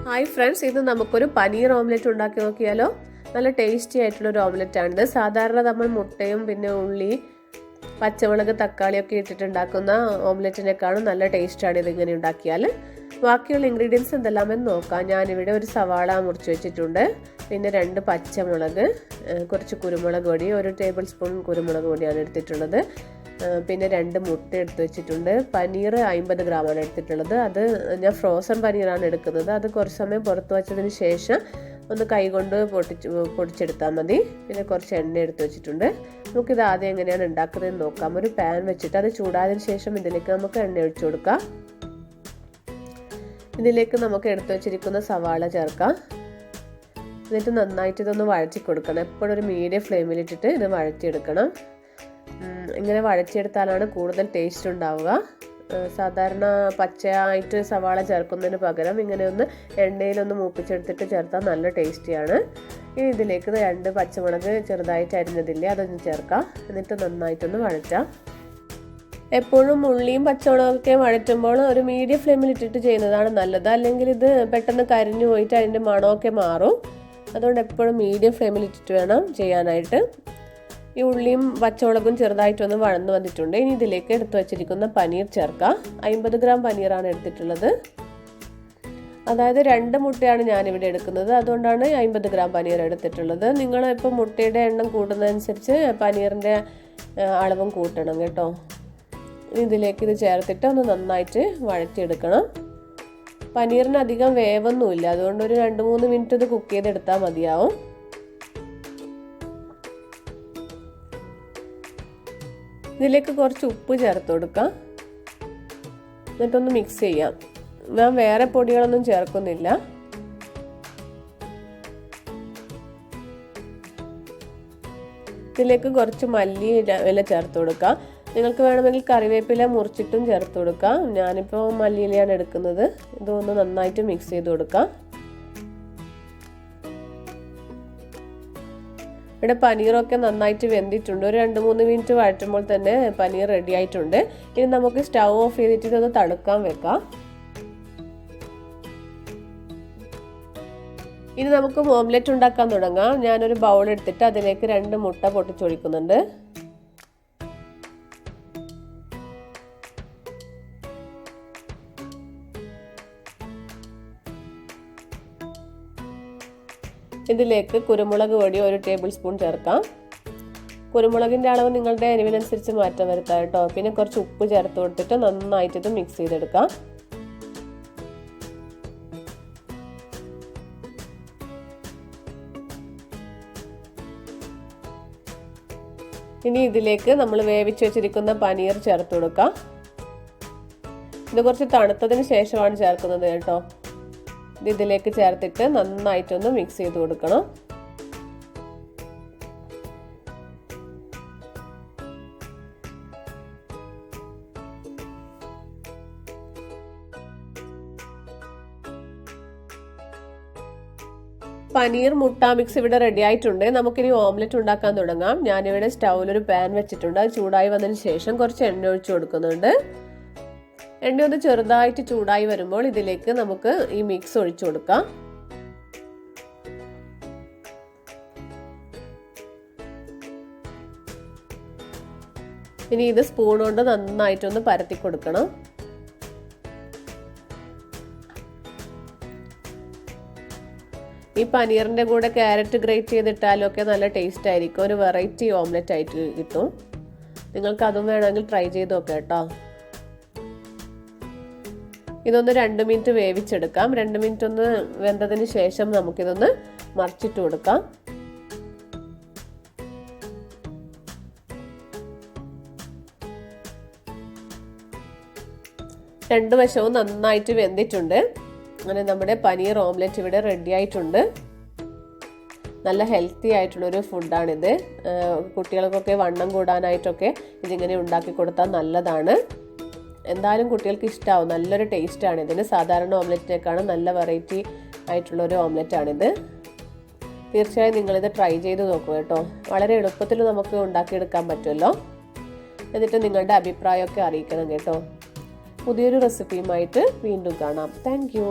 Hi friends, ഇത് നമുക്കൊരു paneer omelette ഉണ്ടാക്കി നോക്കിയാലോ. നല്ല ടേസ്റ്റി ആയിട്ടുള്ളൊരു ഓംലെറ്റാണിത്. സാധാരണ നമ്മൾ മുട്ടയും പിന്നെ ഉള്ളി, പച്ചമുളക്, തക്കാളിയൊക്കെ ഇട്ടിട്ടുണ്ടാക്കുന്ന ഓംലെറ്റിനേക്കാളും നല്ല ടേസ്റ്റാണ് ഇതിങ്ങനെ ഉണ്ടാക്കിയാൽ. ബാക്കിയുള്ള ഇൻഗ്രീഡിയൻസ് എന്തെല്ലാമെന്ന് നോക്കാം. ഞാനിവിടെ ഒരു സവാള മുറിച്ച് വെച്ചിട്ടുണ്ട്, പിന്നെ 2 പച്ചമുളക്, കുറച്ച് കുരുമുളക് പൊടി, 1 ടേബിൾ സ്പൂൺ കുരുമുളക് പൊടിയാണ് എടുത്തിട്ടുള്ളത്, പിന്നെ 2 മുട്ട എടുത്ത് വെച്ചിട്ടുണ്ട്. പനീർ 50 ഗ്രാമാണ് എടുത്തിട്ടുള്ളത്. അത് ഞാൻ ഫ്രോസൺ പനീറാണ് എടുക്കുന്നത്. അത് കുറച്ച് സമയം പുറത്ത് വെച്ചതിന് ശേഷം ഒന്ന് കൈകൊണ്ട് പൊടിച്ചെടുത്താൽ മതി. പിന്നെ കുറച്ച് എണ്ണ എടുത്ത് വെച്ചിട്ടുണ്ട്. നമുക്കിത് ആദ്യം എങ്ങനെയാണ് ഉണ്ടാക്കുന്നതെന്ന് നോക്കാം. ഒരു പാൻ വെച്ചിട്ട് അത് ചൂടായതിന് ശേഷം ഇതിലേക്ക് നമുക്ക് എണ്ണ ഒഴിച്ചു കൊടുക്കാം. ഇതിലേക്ക് നമുക്ക് എടുത്തു വെച്ചിരിക്കുന്ന സവാള ചേർക്കാം. എന്നിട്ട് നന്നായിട്ട് ഇതൊന്ന് വഴറ്റി കൊടുക്കണം. എപ്പോഴും ഒരു മീഡിയം ഫ്ലെയിമിലിട്ടിട്ട് ഇത് വഴറ്റിയെടുക്കണം. ഇങ്ങനെ വഴറ്റിയെടുത്താലാണ് കൂടുതൽ ടേസ്റ്റ് ഉണ്ടാവുക. സാധാരണ പച്ചയായിട്ട് സവാള ചേർക്കുന്നതിന് പകരം ഇങ്ങനെ ഒന്ന് എണ്ണയിലൊന്ന് മൂപ്പിച്ചെടുത്തിട്ട് ചേർത്താൽ നല്ല ടേസ്റ്റിയാണ്. ഇനി ഇതിലേക്ക് 2 പച്ചമുളക് ചെറുതായിട്ട് അരിഞ്ഞതില്ലേ, അതൊന്ന് ചേർക്കാം. എന്നിട്ട് നന്നായിട്ടൊന്ന് വഴറ്റാം. എപ്പോഴും ഉള്ളിയും പച്ചമുളകൊക്കെ വഴറ്റുമ്പോൾ ഒരു മീഡിയം ഫ്ലെയിമിൽ ഇട്ടിട്ട് ചെയ്യുന്നതാണ് നല്ലത്. അല്ലെങ്കിൽ ഇത് പെട്ടെന്ന് കരിഞ്ഞു പോയിട്ട് അതിൻ്റെ മണമൊക്കെ മാറും. അതുകൊണ്ട് എപ്പോഴും മീഡിയം ഫ്ലെയിമിൽ ഇട്ടിട്ട് വേണം ചെയ്യാനായിട്ട്. ഈ ഉള്ളിയും പച്ചമുളകും ചെറുതായിട്ടൊന്ന് വഴന്നു വന്നിട്ടുണ്ട്. ഇനി ഇതിലേക്ക് എടുത്തു വച്ചിരിക്കുന്ന പനീർ ചേർക്കാം. 50 ഗ്രാം പനീറാണ് എടുത്തിട്ടുള്ളത്. അതായത് 2 മുട്ടയാണ് ഞാനിവിടെ എടുക്കുന്നത്. അതുകൊണ്ടാണ് 50 ഗ്രാം പനീർ എടുത്തിട്ടുള്ളത്. നിങ്ങൾ ഇപ്പോൾ മുട്ടയുടെ എണ്ണം കൂടുന്നതനുസരിച്ച് പനീറിൻ്റെ അളവും കൂട്ടണം കേട്ടോ. ഇതിലേക്ക് ഇത് ചേർത്തിട്ട് ഒന്ന് നന്നായിട്ട് വഴറ്റിയെടുക്കണം. പനീറിന് അധികം വേവൊന്നുമില്ല, അതുകൊണ്ട് ഒരു 2-3 മിനിറ്റ് ഇത് കുക്ക് ചെയ്തെടുത്താൽ മതിയാവും. ഇതിലേക്ക് കുറച്ച് ഉപ്പ് ചേർത്ത് കൊടുക്കാം. എന്നിട്ടൊന്ന് മിക്സ് ചെയ്യാം. ഞാൻ വേറെ പൊടികളൊന്നും ചേർക്കുന്നില്ല. ഇതിലേക്ക് കുറച്ച് മല്ലിയില ചേർത്ത് കൊടുക്കാം. നിങ്ങൾക്ക് വേണമെങ്കിൽ കറിവേപ്പില മുറിച്ചിട്ടും ചേർത്ത് കൊടുക്കാം. ഞാനിപ്പോൾ മല്ലിയിലയാണ് എടുക്കുന്നത്. ഇതൊന്ന് നന്നായിട്ട് മിക്സ് ചെയ്ത് കൊടുക്കാം. ഇവിടെ പനീറൊക്കെ നന്നായിട്ട് വെന്തിട്ടുണ്ട്. ഒരു 2-3 മിനിറ്റ് വഴറ്റുമ്പോൾ തന്നെ പനീർ റെഡി ആയിട്ടുണ്ട്. ഇനി നമുക്ക് സ്റ്റൗ ഓഫ് ചെയ്തിട്ട് ഇതൊന്ന് തണുക്കാൻ വെക്കാം. ഇനി നമുക്ക് ഓംലെറ്റ് ഉണ്ടാക്കാൻ തുടങ്ങാം. ഞാനൊരു ബൗൾ എടുത്തിട്ട് അതിലേക്ക് 2 മുട്ട പൊട്ടിച്ചൊഴിക്കുന്നുണ്ട്. ഇതിലേക്ക് കുരുമുളക് പൊടി 1 ടേബിൾ സ്പൂൺ ചേർക്കാം. കുരുമുളകിൻ്റെ അളവ് നിങ്ങളുടെ എരിവിനനുസരിച്ച് മാറ്റം വരുത്താം കേട്ടോ. പിന്നെ കുറച്ച് ഉപ്പ് ചേർത്ത് കൊടുത്തിട്ട് നന്നായിട്ട് ഇത് മിക്സ് ചെയ്തെടുക്കാം. ഇനി ഇതിലേക്ക് നമ്മൾ വേവിച്ച് വെച്ചിരിക്കുന്ന പനീർ ചേർത്ത് കൊടുക്കാം. ഇത് കുറച്ച് തണുത്തതിന് ശേഷമാണ് ചേർക്കുന്നത് കേട്ടോ. ഇതിലേക്ക് ചേർത്തിട്ട് നന്നായിട്ടൊന്ന് മിക്സ് ചെയ്ത് കൊടുക്കണം. പനീർ മുട്ട മിക്സ് ഇവിടെ റെഡി ആയിട്ടുണ്ട്. നമുക്കിനി ഓംലെറ്റ് ഉണ്ടാക്കാൻ തുടങ്ങാം. ഞാനിവിടെ സ്റ്റൗവിലൊരു പാൻ വെച്ചിട്ടുണ്ട്. അത് ചൂടായി വന്നതിന് ശേഷം കുറച്ച് എണ്ണ ഒഴിച്ചു കൊടുക്കുന്നുണ്ട്. എണ്ണ ഒന്ന് ചെറുതായിട്ട് ചൂടായി വരുമ്പോൾ ഇതിലേക്ക് നമുക്ക് ഈ മിക്സ് ഒഴിച്ചു കൊടുക്കാം. ഇനി ഇത് സ്പൂൺ കൊണ്ട് നന്നായിട്ടൊന്ന് പരത്തി കൊടുക്കണം. ഈ പനീറിൻ്റെ കൂടെ ക്യാരറ്റ് ഗ്രേറ്റ് ചെയ്തിട്ടാലും ഒക്കെ നല്ല ടേസ്റ്റ് ആയിരിക്കും. ഒരു വെറൈറ്റി ഓംലെറ്റ് ആയിട്ട് കിട്ടും. നിങ്ങൾക്ക് അതും വേണമെങ്കിൽ ട്രൈ ചെയ്ത് നോക്കാം കേട്ടോ. ഇതൊന്ന് 2 മിനിറ്റ് വേവിച്ചെടുക്കാം. 2 മിനിറ്റ് ഒന്ന് വെന്തതിന് ശേഷം നമുക്കിതൊന്ന് മറിച്ചിട്ട് കൊടുക്കാം. രണ്ട് വശവും നന്നായിട്ട് വെന്തിട്ടുണ്ട്. അങ്ങനെ നമ്മുടെ പനീർ ഓംലെറ്റ് ഇവിടെ റെഡി ആയിട്ടുണ്ട്. നല്ല ഹെൽത്തി ആയിട്ടുള്ളൊരു ഫുഡാണിത്. കുട്ടികൾക്കൊക്കെ വണ്ണം കൂടാനായിട്ടൊക്കെ ഇതിങ്ങനെ ഉണ്ടാക്കി കൊടുത്താൽ നല്ലതാണ്. എന്തായാലും കുട്ടികൾക്ക് ഇഷ്ടമാവും. നല്ലൊരു ടേസ്റ്റാണ് ഇതിന്. സാധാരണ ഓംലെറ്റിനേക്കാളും നല്ല വെറൈറ്റി ആയിട്ടുള്ളൊരു ഓംലെറ്റാണിത്. തീർച്ചയായും നിങ്ങളിത് ട്രൈ ചെയ്ത് നോക്കുക കേട്ടോ. വളരെ എളുപ്പത്തിൽ നമുക്ക് ഉണ്ടാക്കിയെടുക്കാൻ പറ്റുമല്ലോ. എന്നിട്ട് നിങ്ങളുടെ അഭിപ്രായമൊക്കെ അറിയിക്കണം കേട്ടോ. പുതിയൊരു റെസിപ്പിയുമായിട്ട് വീണ്ടും കാണാം. Thank you.